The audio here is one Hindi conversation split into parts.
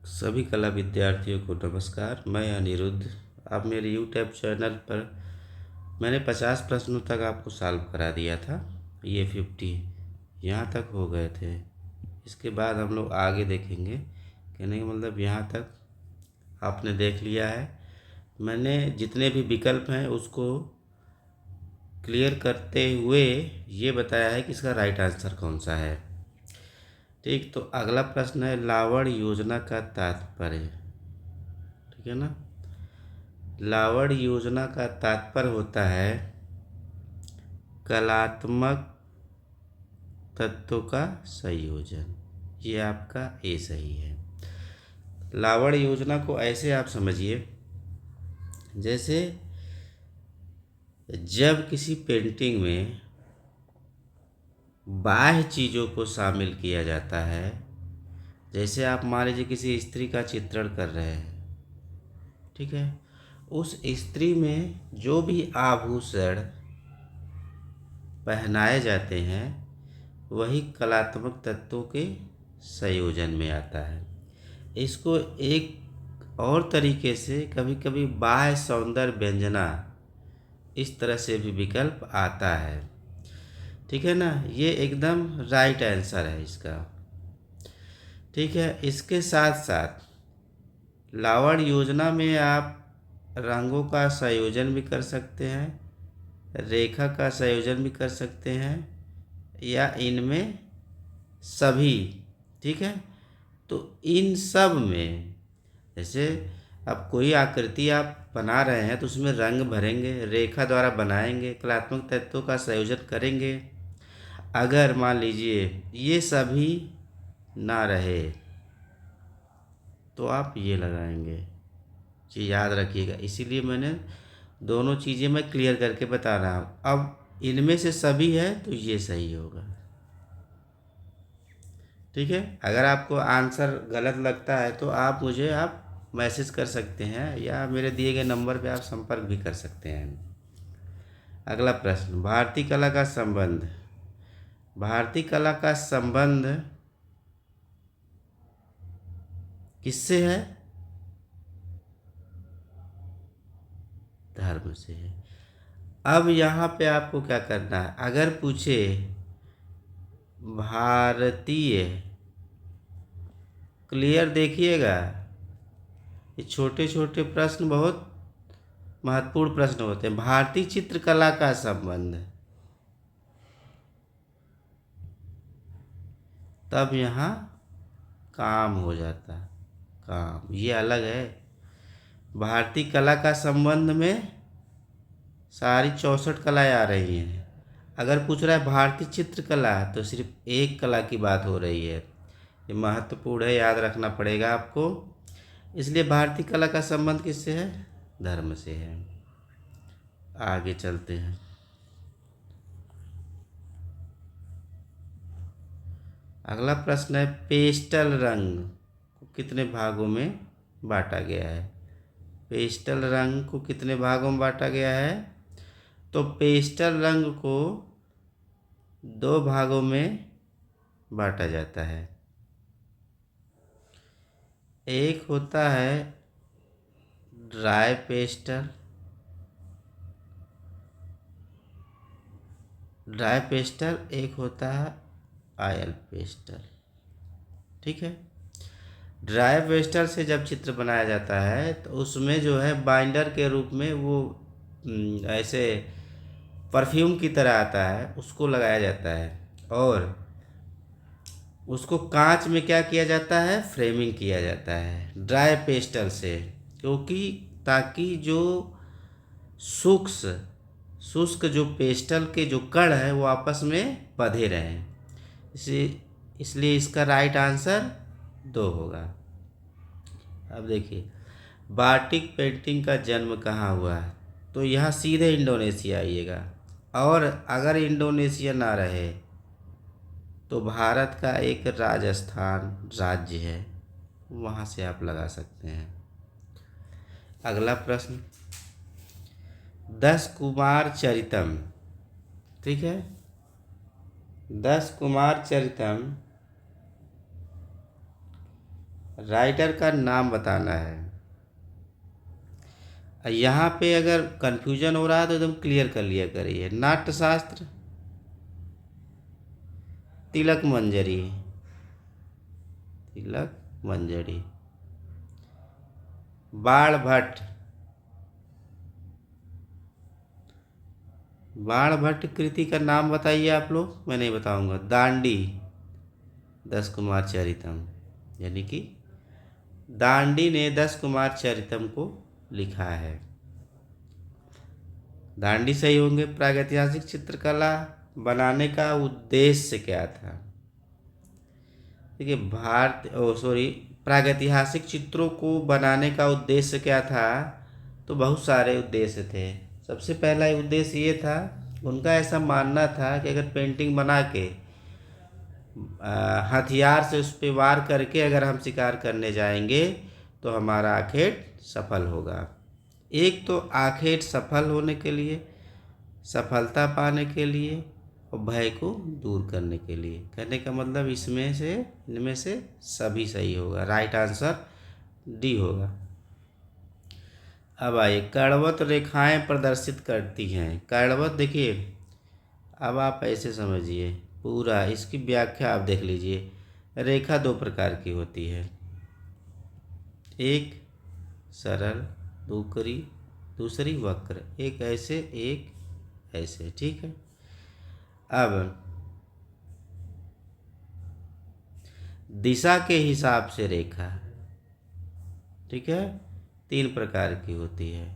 सभी कला विद्यार्थियों को नमस्कार। मैं अनिरुद्ध। आप मेरे यूट्यूब चैनल पर मैंने 50 प्रश्नों तक आपको सॉल्व करा दिया था। ये 50 यहाँ तक हो गए थे। इसके बाद हम लोग आगे देखेंगे। कहने का मतलब यहाँ तक आपने देख लिया है। मैंने जितने भी विकल्प हैं उसको क्लियर करते हुए ये बताया है कि इसका राइट आंसर कौन सा है। ठीक, तो अगला प्रश्न है लावड़ योजना का तात्पर्य। ठीक है ना। लावड़ योजना का तात्पर्य होता है कलात्मक तत्वों का संयोजन। ये आपका ए सही है। लावड़ योजना को ऐसे आप समझिए, जैसे जब किसी पेंटिंग में बाह्य चीज़ों को शामिल किया जाता है, जैसे आप मान लीजिए किसी स्त्री का चित्रण कर रहे हैं, ठीक है, उस स्त्री में जो भी आभूषण पहनाए जाते हैं वही कलात्मक तत्वों के संयोजन में आता है। इसको एक और तरीके से कभी कभी बाह्य सौंदर्य व्यंजना इस तरह से भी विकल्प आता है। ठीक है ना। ये एकदम राइट आंसर है इसका। ठीक है। इसके साथ साथ लावड़ योजना में आप रंगों का संयोजन भी कर सकते हैं, रेखा का संयोजन भी कर सकते हैं, या इनमें सभी। ठीक है। तो इन सब में जैसे अब कोई आकृति आप बना रहे हैं तो उसमें रंग भरेंगे, रेखा द्वारा बनाएंगे, कलात्मक तत्वों का संयोजन करेंगे। अगर मान लीजिए ये सभी ना रहे तो आप ये लगाएंगे। ये याद रखिएगा, इसीलिए मैंने दोनों चीज़ें मैं क्लियर करके बता रहा हूँ। अब इनमें से सभी है तो ये सही होगा। ठीक है। अगर आपको आंसर गलत लगता है तो आप मुझे मैसेज कर सकते हैं या मेरे दिए गए नंबर पे आप संपर्क भी कर सकते हैं। अगला प्रश्न, भारतीय कला का संबंध। भारतीय कला का संबंध किससे है? धर्म से है। अब यहाँ पे आपको क्या करना है, अगर पूछे भारतीय, क्लियर देखिएगा, ये छोटे छोटे प्रश्न बहुत महत्वपूर्ण प्रश्न होते हैं। भारतीय चित्रकला का संबंध, तब यहाँ काम हो जाता है। काम ये अलग है। भारतीय कला का संबंध में सारी 64 कलाएँ आ रही हैं। अगर पूछ रहा है भारतीय चित्रकला तो सिर्फ एक कला की बात हो रही है। ये महत्वपूर्ण है, याद रखना पड़ेगा आपको। इसलिए भारतीय कला का संबंध किससे है? धर्म से है। आगे चलते हैं। अगला प्रश्न है पेस्टल रंग को कितने भागों में बांटा गया है? पेस्टल रंग को कितने भागों में बांटा गया है? तो पेस्टल रंग को 2 भागों में बांटा जाता है। एक होता है ड्राई पेस्टल, एक होता है ऑयल पेस्टल। ठीक है। ड्राई पेस्टल से जब चित्र बनाया जाता है तो उसमें जो है बाइंडर के रूप में वो ऐसे परफ्यूम की तरह आता है, उसको लगाया जाता है और उसको कांच में क्या किया जाता है, फ्रेमिंग किया जाता है ड्राई पेस्टल से, क्योंकि ताकि जो शुष्क जो पेस्टल के जो कण है वो आपस में बंधे रहें। इसलिए इसका राइट आंसर 2 होगा। अब देखिए बाटिक पेंटिंग का जन्म कहाँ हुआ है? तो यहाँ सीधे इंडोनेशिया आइएगा, और अगर इंडोनेशिया ना रहे तो भारत का एक राजस्थान राज्य है, वहाँ से आप लगा सकते हैं। अगला प्रश्न, 10 कुमार चरितम। ठीक है। 10 कुमार चरितम राइटर का नाम बताना है। यहाँ पे अगर कंफ्यूजन हो रहा है तो एकदम क्लियर कर लिया करिए। नाट्यशास्त्र तिलक मंजरी, तिलक मंजरी। बाणभट्ट, बाणभट्ट कृति का नाम बताइए आप लोग, मैं नहीं बताऊंगा। दांडी, दस कुमार चरितम, यानी कि दांडी ने दस कुमार चरितम को लिखा है। दांडी सही होंगे। प्रागैतिहासिक चित्रकला बनाने का उद्देश्य क्या था? देखिए प्रागैतिहासिक चित्रों को बनाने का उद्देश्य क्या था? तो बहुत सारे उद्देश्य थे। सबसे पहला उद्देश्य ये था, उनका ऐसा मानना था कि अगर पेंटिंग बना के हथियार से उस पर वार करके अगर हम शिकार करने जाएंगे तो हमारा आखेट सफल होगा। एक तो आखेट सफल होने के लिए, सफलता पाने के लिए और भय को दूर करने के लिए। कहने का मतलब इनमें से सभी सही होगा। राइट आंसर डी होगा। अब आइए, कर्णवत रेखाएं प्रदर्शित करती हैं। कर्णवत देखिए, अब आप ऐसे समझिए, पूरा इसकी व्याख्या आप देख लीजिए। रेखा दो प्रकार की होती है, एक सरल, दूसरी वक्र। एक ऐसे, एक ऐसे, ठीक है। अब दिशा के हिसाब से रेखा, ठीक है, तीन प्रकार की होती है।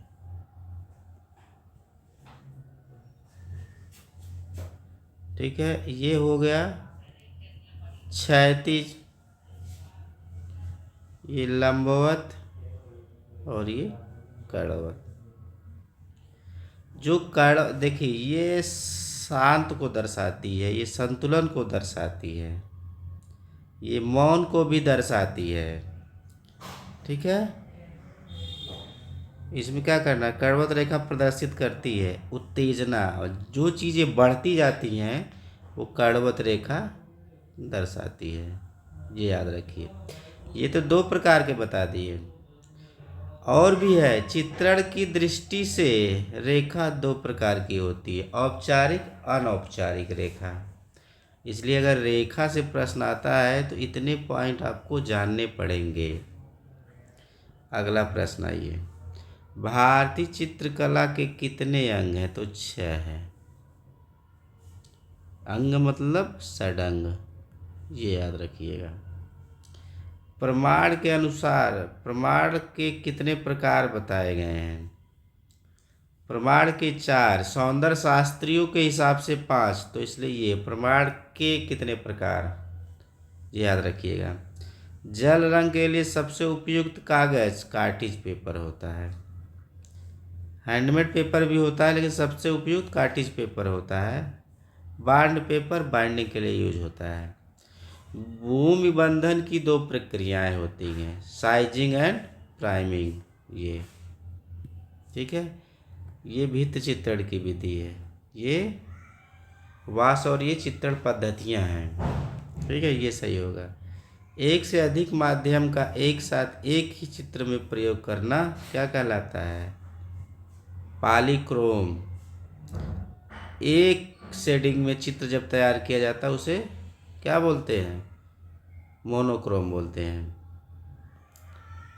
ठीक है, ये हो गया क्षैतिज, ये लंबवत और ये कर्णवत। जो कर्ण देखिए, ये शांत को दर्शाती है, ये संतुलन को दर्शाती है, ये मौन को भी दर्शाती है। ठीक है, इसमें क्या करना है? कर्णवत रेखा प्रदर्शित करती है उत्तेजना, और जो चीज़ें बढ़ती जाती हैं वो कर्णवत रेखा दर्शाती है। ये याद रखिए। ये तो दो प्रकार के बता दिए, और भी है। चित्रण की दृष्टि से रेखा दो प्रकार की होती है, औपचारिक, अनौपचारिक रेखा। इसलिए अगर रेखा से प्रश्न आता है तो इतने पॉइंट आपको जानने पड़ेंगे। अगला प्रश्न आइए, भारतीय चित्रकला के कितने अंग हैं? तो 6 है। अंग मतलब षडंग, ये याद रखिएगा। प्रमाण के अनुसार प्रमाण के कितने प्रकार बताए गए हैं? प्रमाण के 4, सौंदर्य शास्त्रियों के हिसाब से 5, तो इसलिए ये प्रमाण के कितने प्रकार, ये याद रखिएगा। जल रंग के लिए सबसे उपयुक्त कागज कार्टिज पेपर होता है। हैंडमेड पेपर भी होता है, लेकिन सबसे उपयुक्त कार्टिज पेपर होता है। बॉन्ड पेपर बाइंडिंग के लिए यूज होता है। भूमि बंधन की दो प्रक्रियाएं होती हैं, साइजिंग एंड प्राइमिंग। ये ठीक है, ये भित्ति चित्रण की विधि है। ये वास और ये चित्रण पद्धतियां हैं। ठीक है, ये सही होगा। एक से अधिक माध्यम का एक साथ एक ही चित्र में प्रयोग करना क्या कहलाता है? पॉलीक्रोम। एक शेडिंग में चित्र जब तैयार किया जाता है उसे क्या बोलते हैं? मोनोक्रोम बोलते हैं।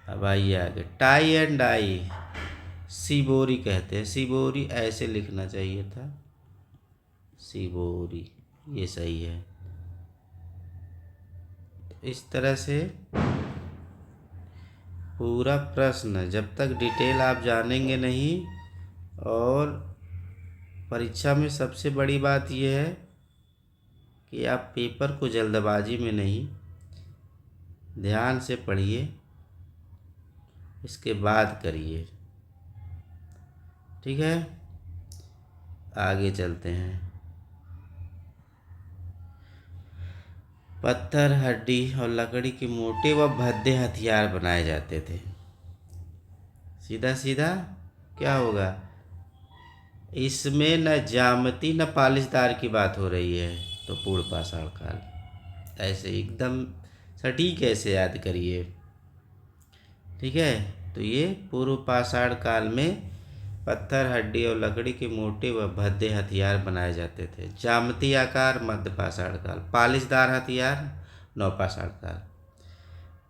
अब आइए आगे, टाई एंड डाई सिबोरी कहते हैं। सिबोरी ऐसे लिखना चाहिए था, सिबोरी, ये सही है। इस तरह से पूरा प्रश्न जब तक डिटेल आप जानेंगे नहीं, और परीक्षा में सबसे बड़ी बात यह है कि आप पेपर को जल्दबाजी में नहीं, ध्यान से पढ़िए, इसके बाद करिए। ठीक है, आगे चलते हैं। पत्थर, हड्डी और लकड़ी के मोटे व भद्दे हथियार बनाए जाते थे। सीधा सीधा क्या होगा? इसमें न ज्यामिति न पालिशदार की बात हो रही है, तो पूर्ण पाषाण काल। ऐसे एकदम सटीक ऐसे याद करिए। ठीक है। तो ये पूर्व पाषाण काल में पत्थर, हड्डी और लकड़ी के मोटे व भद्दे हथियार बनाए जाते थे। ज्यामितीय आकार मध्य पाषाण काल, पालिशदार हथियार नवपाषाण काल।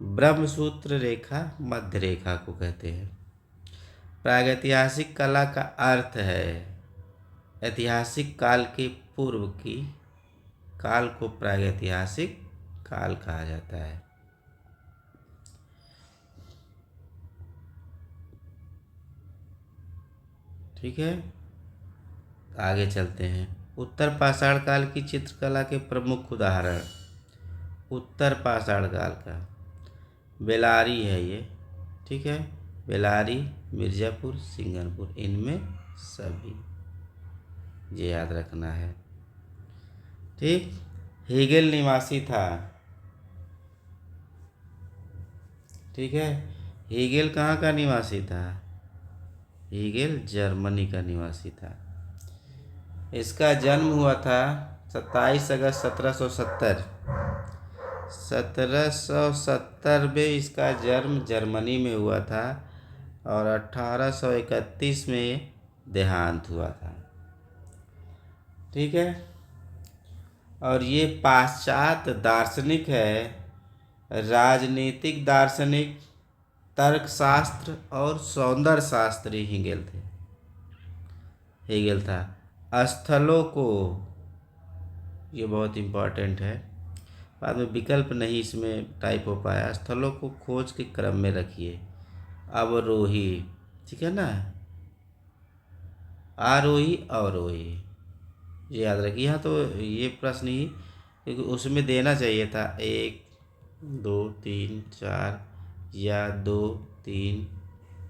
ब्रह्मसूत्र रेखा मध्य रेखा को कहते हैं। प्रागैतिहासिक कला का अर्थ है ऐतिहासिक काल के पूर्व की काल को प्रागैतिहासिक काल कहा जाता है। ठीक है, आगे चलते हैं। उत्तर पाषाण काल की चित्रकला के प्रमुख उदाहरण। उत्तर पाषाण काल का बेलारी है ये, ठीक है। बेलारी, मिर्ज़ापुर, सिंघनपुर, इनमें सभी ये याद रखना है। ठीक। हेगेल निवासी था, ठीक है। हेगेल कहाँ का निवासी था? हेगेल जर्मनी का निवासी था। इसका जन्म हुआ था 27 अगस्त 1770। 1770 में इसका जन्म जर्मनी में हुआ था और 1831 में देहांत हुआ था। ठीक है। और ये पाश्चात्य दार्शनिक है, राजनीतिक दार्शनिक, तर्कशास्त्र और सौंदर्य शास्त्री हेगेल था। स्थलों को, ये बहुत इम्पोर्टेंट है, बाद में विकल्प नहीं इसमें टाइप हो पाया। स्थलों को खोज के क्रम में रखिए। अवरोही, ठीक है ना, आरोही अवरोही, ये याद रखिए। यहाँ तो ये प्रश्न ही, क्योंकि उसमें देना चाहिए था 1 2 3 4 या 2 3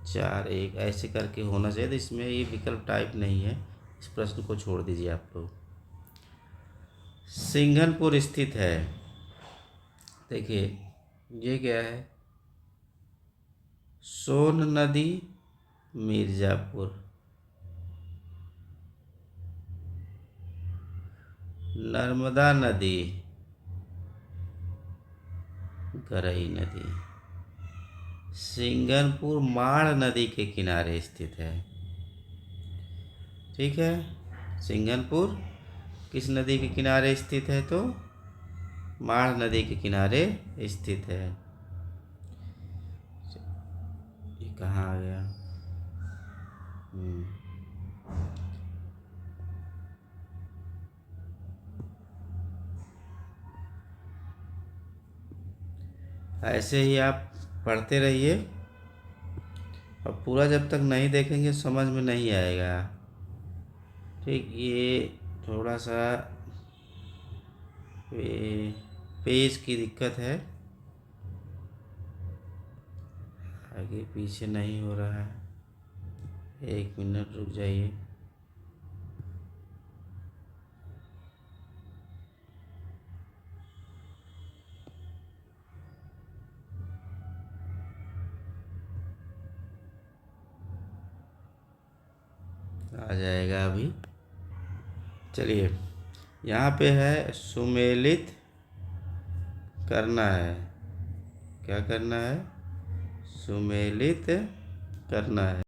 4 1 ऐसे करके होना चाहिए। तो इसमें ये विकल्प टाइप नहीं है, इस प्रश्न को छोड़ दीजिए आप लोग। सिंघनपुर स्थित है, देखिए ये क्या है, सोन नदी, मिर्ज़ापुर, नर्मदा नदी, गरई नदी। सिंघनपुर माण नदी के किनारे स्थित है। ठीक है, सिंघनपुर किस नदी के किनारे स्थित है? तो माण नदी के किनारे स्थित है। ये कहाँ आ गया? ऐसे ही आप पढ़ते रहिए और पूरा जब तक नहीं देखेंगे समझ में नहीं आएगा। ठीक, ये थोड़ा सा पेज की दिक्कत है, आगे पीछे नहीं हो रहा है। 1 मिनट रुक जाइए। आ जाएगा अभी। चलिए, यहाँ पे है सुमेलित करना है। क्या करना है? सुमेलित करना है।